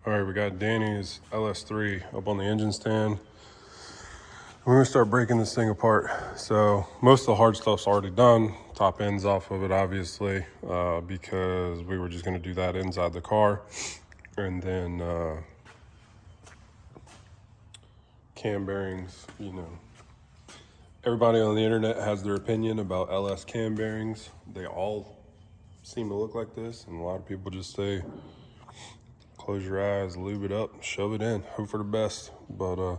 All right, we got Danny's LS3 up on the engine stand. We're gonna start breaking this thing apart. So most of the hard stuff's already done. Top end's off of it, obviously, because we were just gonna do that inside the car. And then cam bearings, everybody on the internet has their opinion about LS cam bearings. They all seem to look like this, and a lot of people just say, close your eyes, lube it up, shove it in, hope for the best. But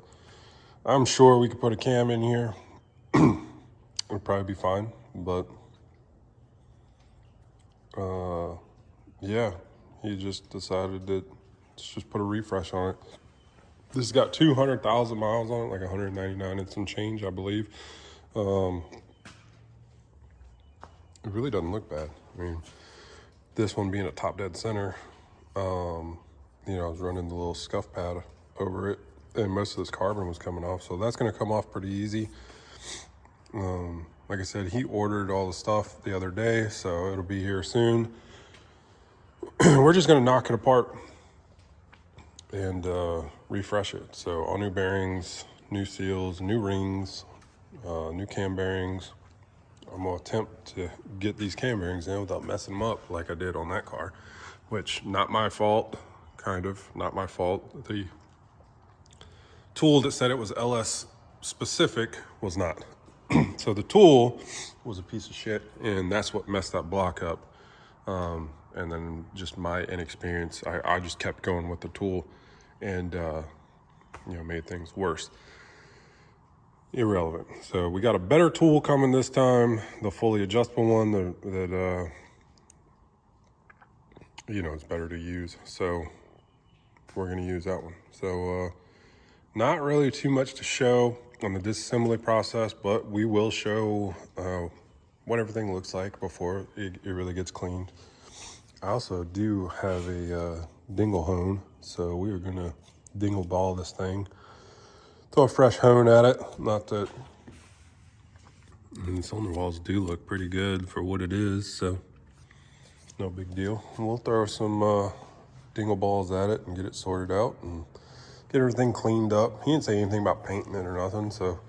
I'm sure we could put a cam in here. It'd probably be fine, but yeah, he just decided that let's just put a refresh on it. This has got 200,000 miles on it, like 199 and some change, I believe. It really doesn't look bad. I mean, this one being a top dead center, I was running the little scuff pad over it, and most of this carbon was coming off, so that's going to come off pretty easy. Like I said, he ordered all the stuff the other day, so it'll be here soon. We're just going to knock it apart and refresh it. So all new bearings, new seals, new rings, new cam bearings. I'm going to attempt to get these cam bearings in without messing them up like I did on that car, which not my fault, kind of, not my fault. The tool that said it was LS specific was not. So the tool was a piece of shit, and that's what messed that block up. And then just my inexperience, I just kept going with the tool and, made things worse. Irrelevant. So we got a better tool coming this time, the fully adjustable one that it's better to use. So we're going to use that one. So not really too much to show on the disassembly process, but we will show what everything looks like before it really gets cleaned. I also do have a dingle hone, so we are gonna dingle ball this thing. Throw a fresh hone at it. Not that, these cylinder walls do look pretty good for what it is, so no big deal. And we'll throw some dingle balls at it and get it sorted out and get everything cleaned up. He didn't say anything about painting it or nothing, so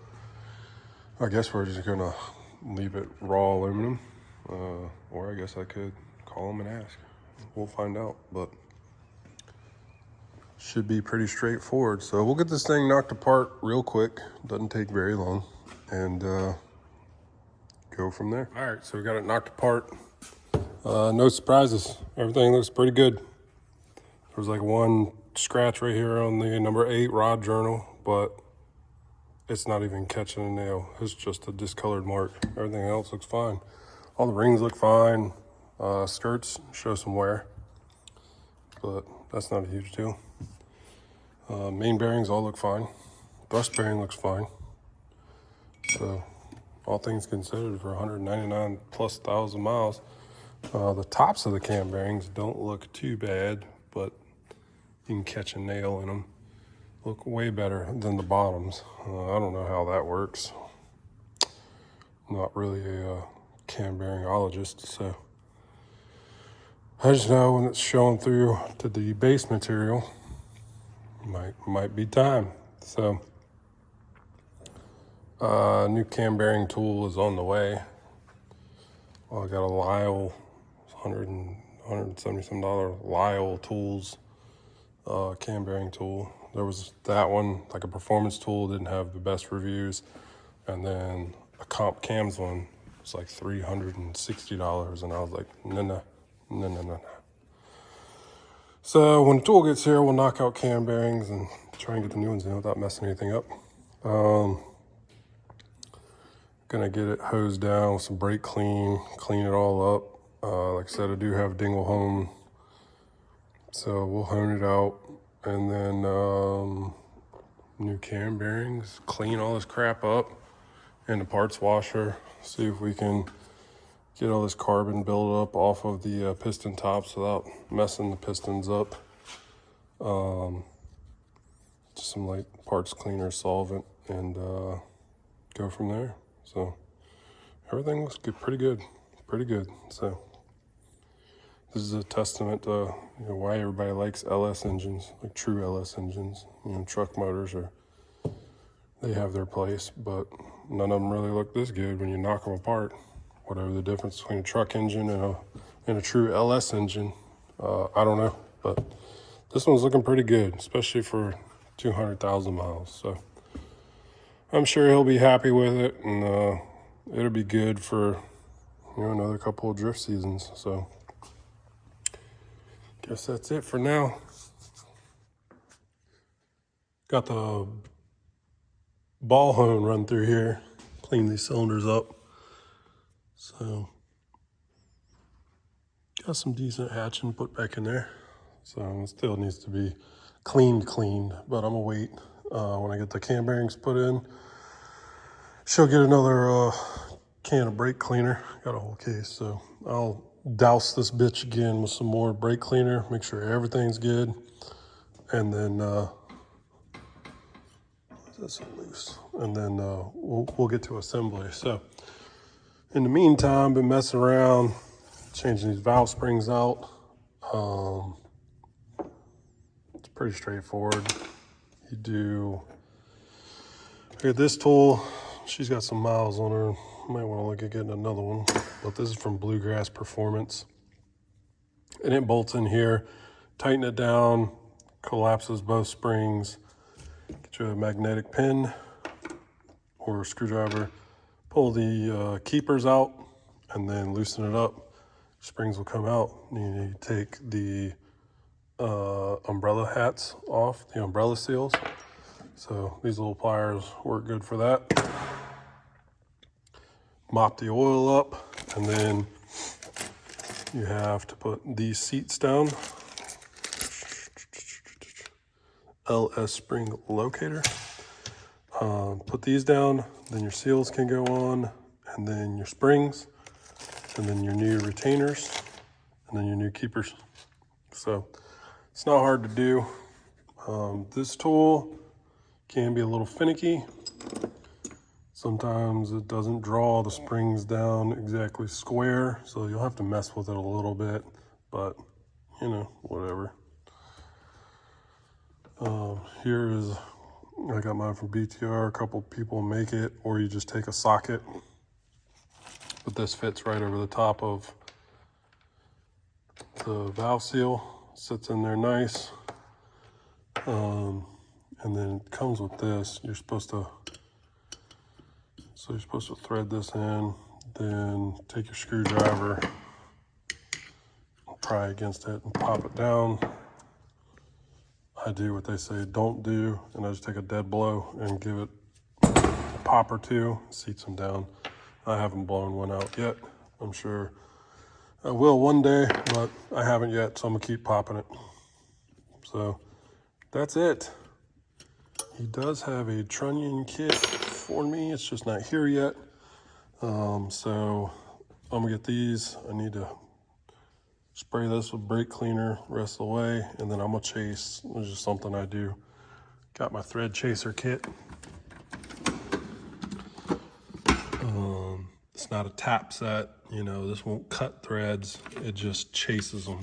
I guess we're just gonna leave it raw aluminum, or I guess I could call him and ask. We'll find out, but should be pretty straightforward. So we'll get this thing knocked apart real quick. Doesn't take very long, and go from there. All right, so we got it knocked apart. No surprises. Everything looks pretty good. There was like one scratch right here on the number 8 rod journal, but it's not even catching a nail. It's just a discolored mark. Everything else looks fine. All the rings look fine. Skirts show some wear, but that's not a huge deal. Main bearings all look fine. Thrust bearing looks fine. So all things considered, for 199 plus thousand miles, the tops of the cam bearings don't look too bad, but you can catch a nail in them. Look way better than the bottoms. I don't know how that works. I'm not really a cam bearingologist, so I just know when it's showing through to the base material, might be time. So new cam bearing tool is on the way. Well, I got a Lyle, $170 some Lyle Tools cam bearing tool. There was that one, like a performance tool, didn't have the best reviews, and then a comp cams one was like $360, and I was like, no. So when the tool gets here, we'll knock out cam bearings and try and get the new ones in without messing anything up. Gonna get it hosed down with some brake clean it all up. Like I said, I do have dingle hone, so we'll hone it out, and then new cam bearings, clean all this crap up in the parts washer, see if we can get all this carbon build up off of the piston tops without messing the pistons up. Just some light parts cleaner solvent, and go from there. So everything looks good, pretty good. So This is a testament to why everybody likes LS engines, like true LS engines. Truck motors they have their place, but none of them really look this good when you knock them apart. Whatever the difference between a truck engine and a true LS engine, I don't know. But this one's looking pretty good, especially for 200,000 miles. So I'm sure he'll be happy with it, and it'll be good for another couple of drift seasons. So guess that's it for now. Got the ball hone run through here, clean these cylinders up. So got some decent hatching put back in there. So it still needs to be cleaned, but I'm gonna wait when I get the cam bearings put in. She'll get another can of brake cleaner. Got a whole case, so I'll douse this bitch again with some more brake cleaner, make sure everything's good, and then that's loose, and then we'll get to assembly. So in the meantime, been messing around, changing these valve springs out. It's pretty straightforward. You do here, this tool, she's got some miles on her. Might want to look at getting another one, but this is from Bluegrass Performance. And it bolts in here, tighten it down, collapses both springs, get you a magnetic pin or a screwdriver, pull the keepers out, and then loosen it up. Springs will come out. You need to take the umbrella hats off, the umbrella seals. So these little pliers work good for that. Mop the oil up, and then you have to put these seats down. LS spring locator. Put these down, then your seals can go on, and then your springs, and then your new retainers, and then your new keepers. So it's not hard to do. This tool can be a little finicky. Sometimes it doesn't draw the springs down exactly square, so you'll have to mess with it a little bit, but whatever. Here is, I got mine from BTR. A couple people make it, or you just take a socket, but this fits right over the top of the valve seal, sits in there nice. And then it comes with this. You're supposed to thread this in, then take your screwdriver, pry against it and pop it down. I do what they say don't do, and I just take a dead blow and give it a pop or two, seats them down. I haven't blown one out yet. I'm sure I will one day, but I haven't yet, so I'm gonna keep popping it. So that's it. He does have a trunnion kit for me. It's just not here yet. So I'm gonna get these. I need to spray this with brake cleaner rest of the way, and then I'm gonna chase. It's just something I do. Got my thread chaser kit. It's not a tap set, this won't cut threads. It just chases them,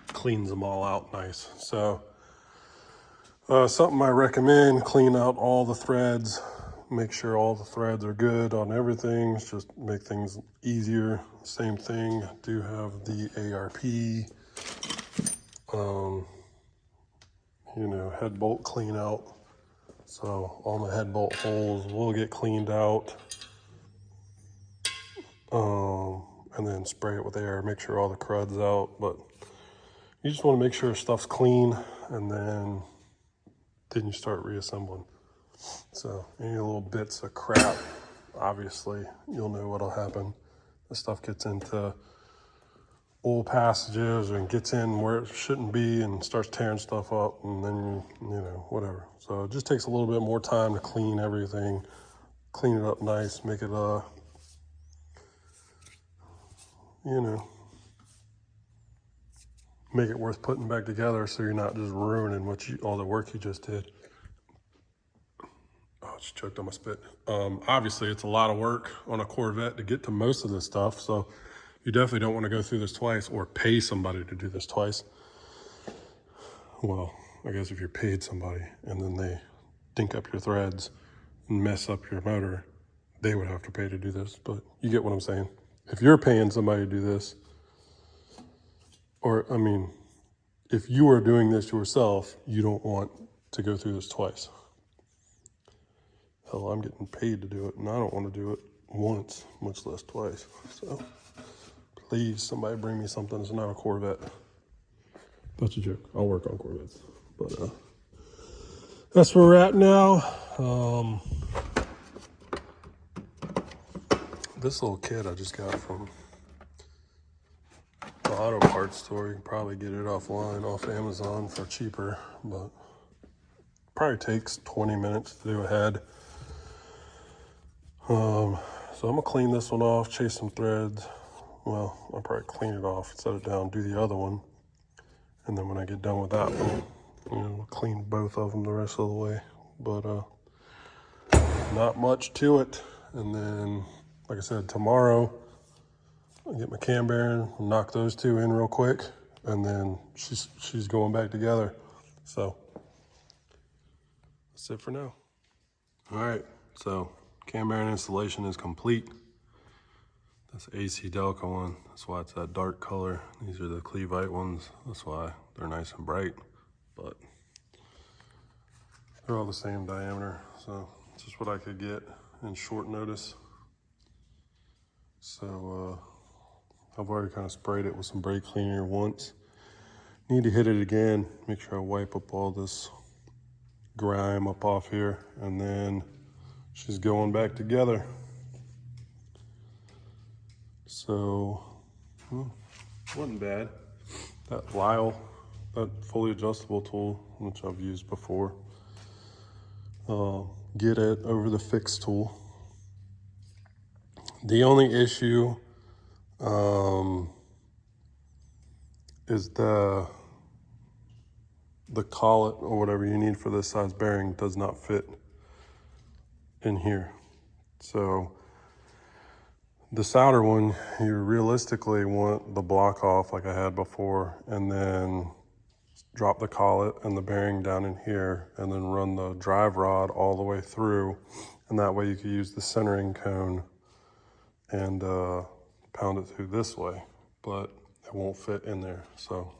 cleans them all out nice. So something I recommend, clean out all the threads, make sure all the threads are good on everything, just make things easier. Same thing, I do have the ARP, head bolt clean out. So all the head bolt holes will get cleaned out. And then spray it with air, make sure all the crud's out. But you just want to make sure stuff's clean, and then you start reassembling. So any little bits of crap, obviously you'll know what'll happen. This stuff gets into oil passages and gets in where it shouldn't be and starts tearing stuff up, and then whatever. So it just takes a little bit more time to clean everything, clean it up nice, make it make it worth putting back together, so you're not just ruining all the work you just did. Oh, I just choked on my spit. Obviously, it's a lot of work on a Corvette to get to most of this stuff, so You definitely don't want to go through this twice or pay somebody to do this twice. Well, I guess if you're paid somebody and then they dink up your threads and mess up your motor, they would have to pay to do this, but you get what I'm saying. If you're paying somebody to do this, or I mean, if you are doing this yourself, you don't want to go through this twice. Hell, I'm getting paid to do it, and I don't want to do it once, much less twice. So please, somebody bring me something that's not a Corvette. That's a joke. I'll work on Corvettes. But that's where we're at now. This little kit I just got from the auto parts store. You can probably get it offline, off Amazon for cheaper, but probably takes 20 minutes to do a head. So I'm gonna clean this one off, chase some threads. Well, I'll probably clean it off, set it down, do the other one. And then when I get done with that one, we'll clean both of them the rest of the way. But not much to it. And then, like I said, tomorrow I'll get my cam bearing, knock those two in real quick, and then she's going back together. So that's it for now. All right, so cam bearing installation is complete. That's AC Delco one. That's why it's that dark color. These are the Cleveite ones. That's why they're nice and bright, but they're all the same diameter. So it's just what I could get in short notice. So I've already kind of sprayed it with some brake cleaner once. Need to hit it again. Make sure I wipe up all this grime up off here, and then she's going back together. So, wasn't bad. That Lyle, that fully adjustable tool, which I've used before, get it over the fix tool. The only issue is the collet or whatever you need for this size bearing does not fit in here. So the solder one, you realistically want the block off like I had before, and then drop the collet and the bearing down in here, and then run the drive rod all the way through, and that way you can use the centering cone and pound it through this way, but it won't fit in there. So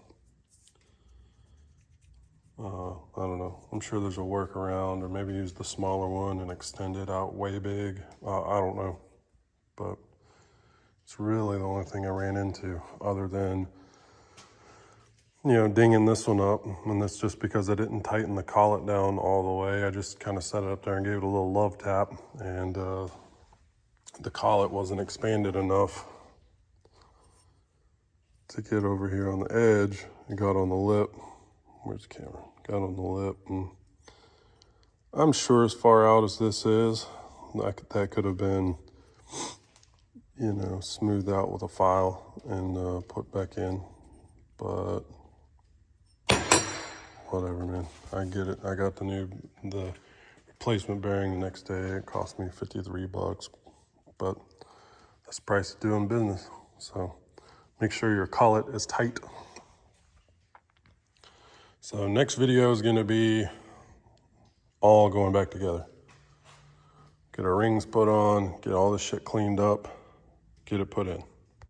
I don't know. I'm sure there's a workaround, or maybe use the smaller one and extend it out way big. I don't know, but it's really the only thing I ran into, other than, dinging this one up. And that's just because I didn't tighten the collet down all the way. I just kind of set it up there and gave it a little love tap, and the collet wasn't expanded enough to get over here on the edge. It got on the lip. Where's the camera? Got on the lip, and I'm sure as far out as this is, that could have been, smoothed out with a file and put back in, but whatever, man. I get it. I got the replacement bearing the next day. It cost me $53, but that's the price of doing business. So make sure your collet is tight. So next video is gonna be all going back together. Get our rings put on, get all this shit cleaned up, get it put in.